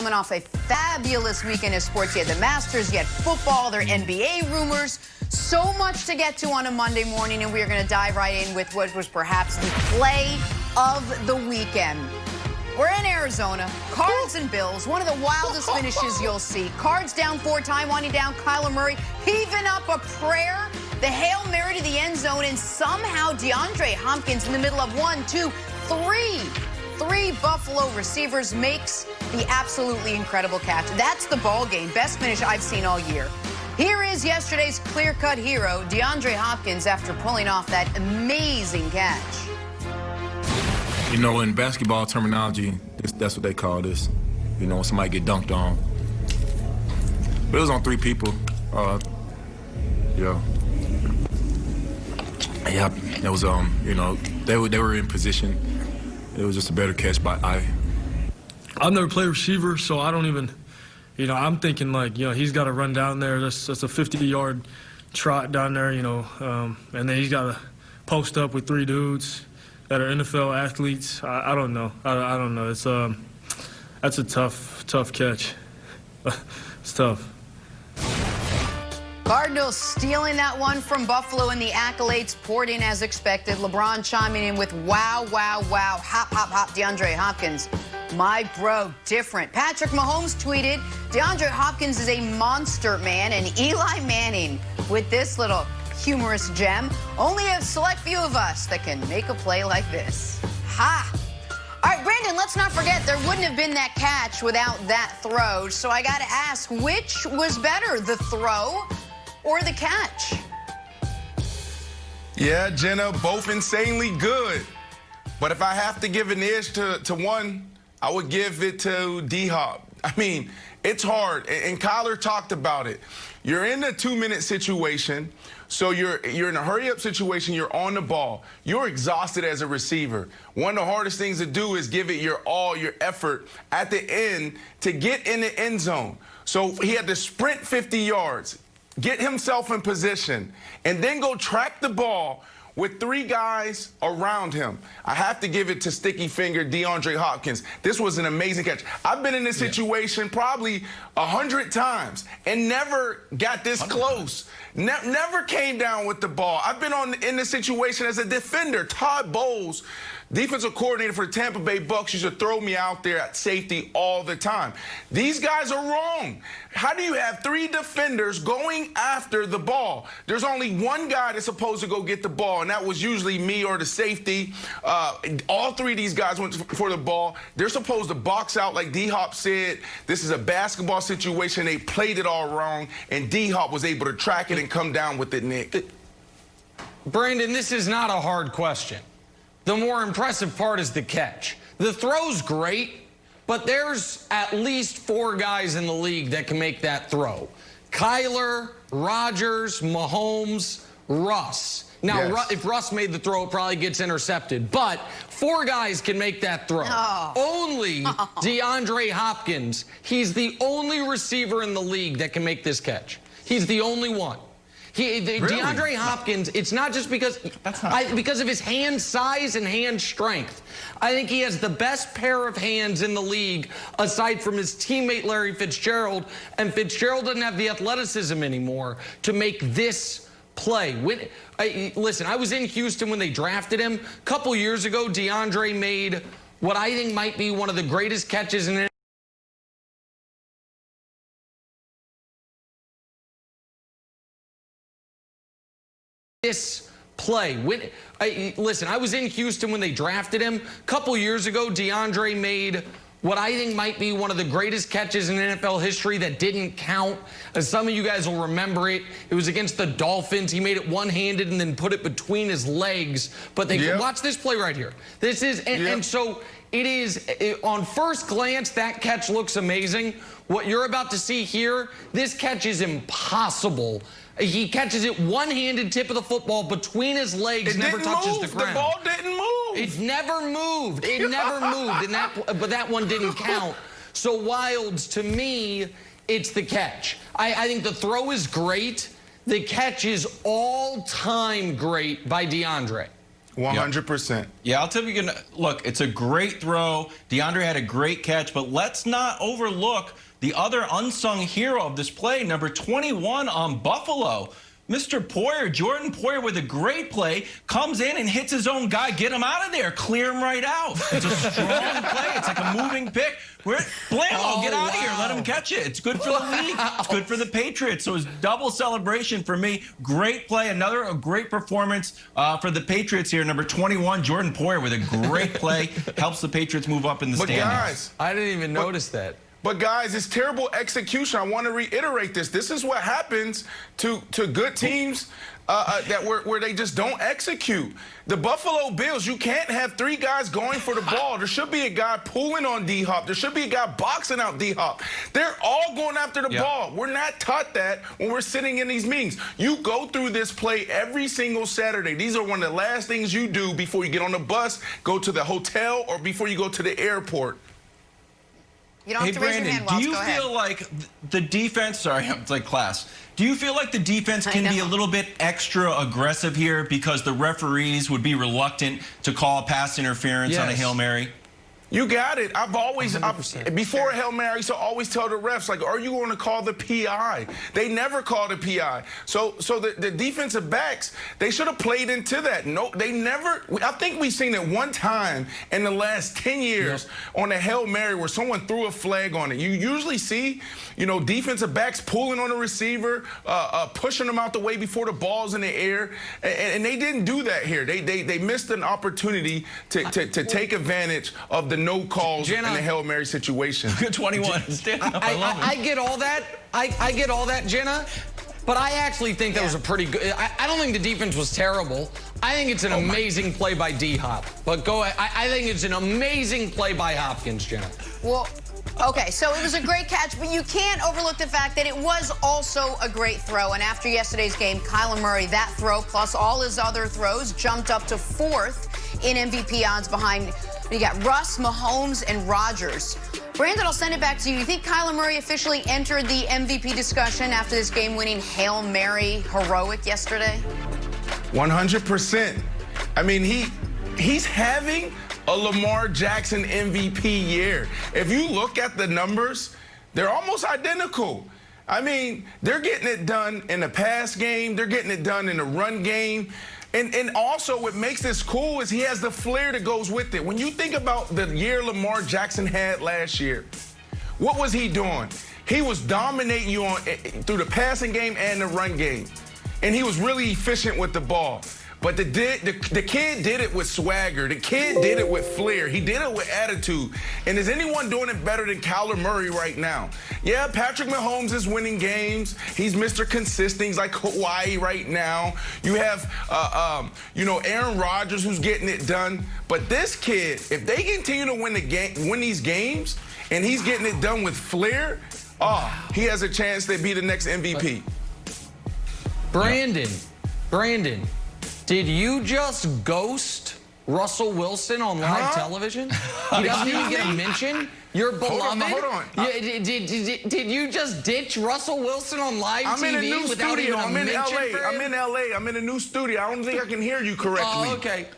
Coming off a fabulous weekend of sports. You had the Masters, you had football, there are NBA rumors. So much to get to on a Monday morning, and we are going to dive right in with what was perhaps the play of the weekend. We're in Arizona, Cards and Bills, one of the wildest finishes you'll see. Cards down 4-time, winding down Kyler Murray, heaving up a prayer, the Hail Mary to the end zone, and somehow DeAndre Hopkins in the middle of 1, 2, 3 Buffalo receivers makes the absolutely incredible catch. That's the ball game. Best finish I've seen all year. Here is yesterday's clear-cut hero, DeAndre Hopkins, after pulling off that amazing catch. You know, in basketball terminology, that's what they call this. You know, when somebody get dunked on. But it was on 3 people. Yeah, it was, you know, they were in position. It was just a better catch by I. I've never played receiver, so I don't even, you know, I'm thinking like, you know, he's got to run down there. That's a 50-yard trot down there, you know, and then he's got to post up with 3 dudes that are NFL athletes. I don't know. I don't know. It's that's a tough catch. It's tough. Cardinals stealing that one from Buffalo, and the accolades poured in as expected. LeBron chiming in with wow, wow, wow, hop, DeAndre Hopkins. My bro, different. Patrick Mahomes tweeted, DeAndre Hopkins is a monster, man, and Eli Manning with this little humorous gem. Only a select few of us that can make a play like this. Ha! All right, Brandon, let's not forget there wouldn't have been that catch without that throw. So I got to ask, which was better, the throw or the catch? Yeah, Jenna, both insanely good. But if I have to give an edge to one, I would give it to D-Hop. I mean, it's hard, and Kyler talked about it. You're in a 2-minute situation, so you're in a hurry-up situation, you're on the ball. You're exhausted as a receiver. One of the hardest things to do is give it your all, your effort at the end to get in the end zone. So he had to sprint 50 yards, get himself in position, and then go track the ball with 3 guys around him. I have to give it to sticky finger DeAndre Hopkins. This was an amazing catch. I've been in this situation probably 100 times and never got this close. Never came down with the ball. I've been in this situation as a defender. Todd Bowles, defensive coordinator for the Tampa Bay Bucks, used to throw me out there at safety all the time. These guys are wrong. How do you have 3 defenders going after the ball? There's only one guy that's supposed to go get the ball, and that was usually me or the safety. All 3 of these guys went for the ball. They're supposed to box out like D-Hop said. This is a basketball situation. They played it all wrong, and D-Hop was able to track it and come down with it, Nick. Brandon, this is not a hard question. The more impressive part is the catch. The throw's great, but there's at least 4 guys in the league that can make that throw. Kyler, Rodgers, Mahomes, Russ. Now, Yes. if Russ made the throw, it probably gets intercepted. But 4 guys can make that throw. Oh. Only DeAndre Hopkins. He's the only receiver in the league that can make this catch. He's the only one. Really? DeAndre Hopkins, it's not just because of his hand size and hand strength. I think he has the best pair of hands in the league aside from his teammate Larry Fitzgerald, and Fitzgerald doesn't have the athleticism anymore to make this play. Listen, I was in Houston when they drafted him. A couple years ago, DeAndre made what I think might be one of the greatest catches in this play. Listen, I was in Houston when they drafted him. A couple years ago, DeAndre made what I think might be one of the greatest catches in NFL history that didn't count. As some of you guys will remember it, it was against the Dolphins. He made it one-handed and then put it between his legs. But they watch this play right here. This is, and so it is, on first glance, that catch looks amazing. What you're about to see here, this catch is impossible. He catches it one-handed, tip of the football between his legs, never touches the ground. The ball didn't move. It never moved. It never moved, but that one didn't count. So Wilds, to me, it's the catch. I think the throw is great. The catch is all-time great by DeAndre. 100%. Yeah, I'll tell you, look, it's a great throw. DeAndre had a great catch, but let's not overlook the other unsung hero of this play, number 21 on Buffalo. Mr. Poyer, Jordan Poyer, with a great play, comes in and hits his own guy. Get him out of there. Clear him right out. It's a strong play. It's like a moving pick. Blammo, get out of here. Let him catch it. It's good for the league. It's good for the Patriots. So it's double celebration for me. Great play. A great performance for the Patriots here. Number 21, Jordan Poyer, with a great play. Helps the Patriots move up in the standings. Guys, I didn't even notice that. But guys, it's terrible execution. I want to reiterate this. This is what happens to good teams where they just don't execute. The Buffalo Bills, you can't have 3 guys going for the ball. There should be a guy pulling on D-Hop. There should be a guy boxing out D-Hop. They're all going after the ball. We're not taught that when we're sitting in these meetings. You go through this play every single Saturday. These are one of the last things you do before you get on the bus, go to the hotel, or before you go to the airport. You don't have to raise your hand, do Wells. you Go feel like the defense, sorry, it's like class. Do you feel like the defense can be a little bit extra aggressive here because the referees would be reluctant to call pass interference on a Hail Mary? You got it. Before a Hail Mary, I used to always tell the refs, like, are you going to call the PI? They never called a PI. So the defensive backs, they should have played into that. No, they never. I think we've seen it one time in the last 10 years on a Hail Mary where someone threw a flag on it. You usually see, defensive backs pulling on the receiver, pushing them out the way before the ball's in the air, and they didn't do that here. They missed an opportunity to take advantage of the no calls in the Hail Mary situation. Good 21. I get all that. I get all that, Jenna. But I actually think that was a pretty good. I don't think the defense was terrible. I think it's an amazing play by D-Hop. But I think it's an amazing play by Hopkins, Jenna. Well, okay, so it was a great catch, but you can't overlook the fact that it was also a great throw. And after yesterday's game, Kyler Murray, that throw plus all his other throws, jumped up to 4th in MVP odds behind. You got Russ, Mahomes, and Rodgers. Brandon, I'll send it back to you. You think Kyler Murray officially entered the MVP discussion after this game-winning Hail Mary heroic yesterday? 100%. I mean, he's having a Lamar Jackson MVP year. If you look at the numbers, they're almost identical. I mean, they're getting it done in the pass game. They're getting it done in the run game. And also what makes this cool is he has the flair that goes with it. When you think about the year Lamar Jackson had last year, what was he doing? He was dominating you through the passing game and the run game. And he was really efficient with the ball. But the kid did it with swagger. The kid did it with flair. He did it with attitude. And is anyone doing it better than Kyler Murray right now? Yeah, Patrick Mahomes is winning games. He's Mr. Consistent. He's like Hawaii right now. You have, Aaron Rodgers who's getting it done. But this kid, if they continue to win these games, and he's getting it done with flair, he has a chance to be the next MVP. Brandon. Did you just ghost Russell Wilson on live television? He doesn't even get a mention? Your beloved? Hold on. Did you just ditch Russell Wilson on live TV in a new without studio. even a mention for him? I'm in LA. I'm in a new studio. I don't think I can hear you correctly. Oh, okay.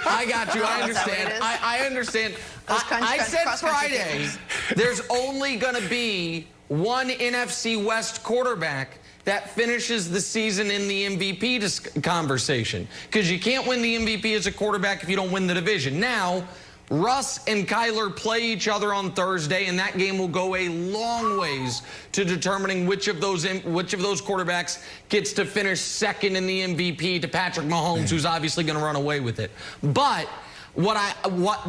I got you. I understand. I understand. I said Friday, there's only going to be one NFC West quarterback that finishes the season in the MVP conversation. Because you can't win the MVP as a quarterback if you don't win the division. Now, Russ and Kyler play each other on Thursday, and that game will go a long ways to determining which of those quarterbacks gets to finish second in the MVP to Patrick Mahomes, who's obviously going to run away with it. But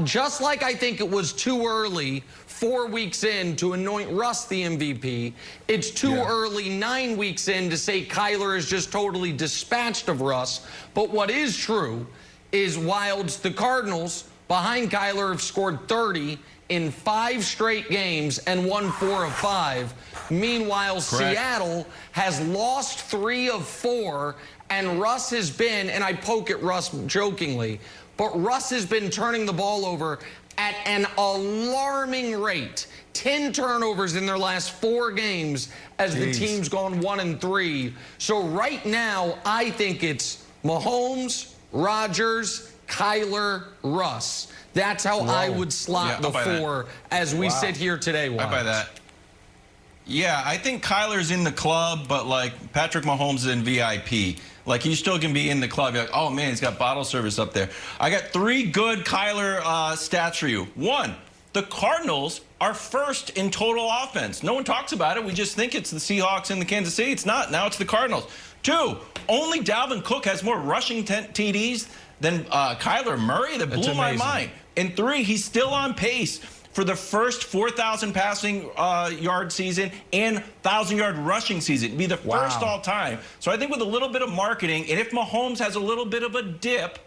just like I think it was too early 4 weeks in to anoint Russ the MVP, it's too early 9 weeks in to say Kyler is just totally dispatched of Russ. But what is true is while the Cardinals behind Kyler have scored 30 in 5 straight games and won 4 of 5. Meanwhile, Seattle has lost 3 of 4, and Russ has been, and I poke at Russ jokingly, but Russ has been turning the ball over at an alarming rate. 10 turnovers in their last 4 games as the team's gone 1-3. So right now, I think it's Mahomes, Rodgers, Kyler, Russ. That's how I would slot the 4 as we sit here today. I buy that. Yeah, I think Kyler's in the club, but like Patrick Mahomes is in VIP. Like, he still can be in the club. You're like, oh man, he's got bottle service up there. I got 3 good Kyler stats for you. 1, the Cardinals are first in total offense. No one talks about it. We just think it's the Seahawks and the Kansas City. It's not. Now it's the Cardinals. 2, only Dalvin Cook has more rushing TDs than Kyler Murray. That blew my mind. And 3, he's still on pace for the first 4,000 passing yard season and 1,000-yard rushing season. It'd be the first all time. So I think with a little bit of marketing, and if Mahomes has a little bit of a dip,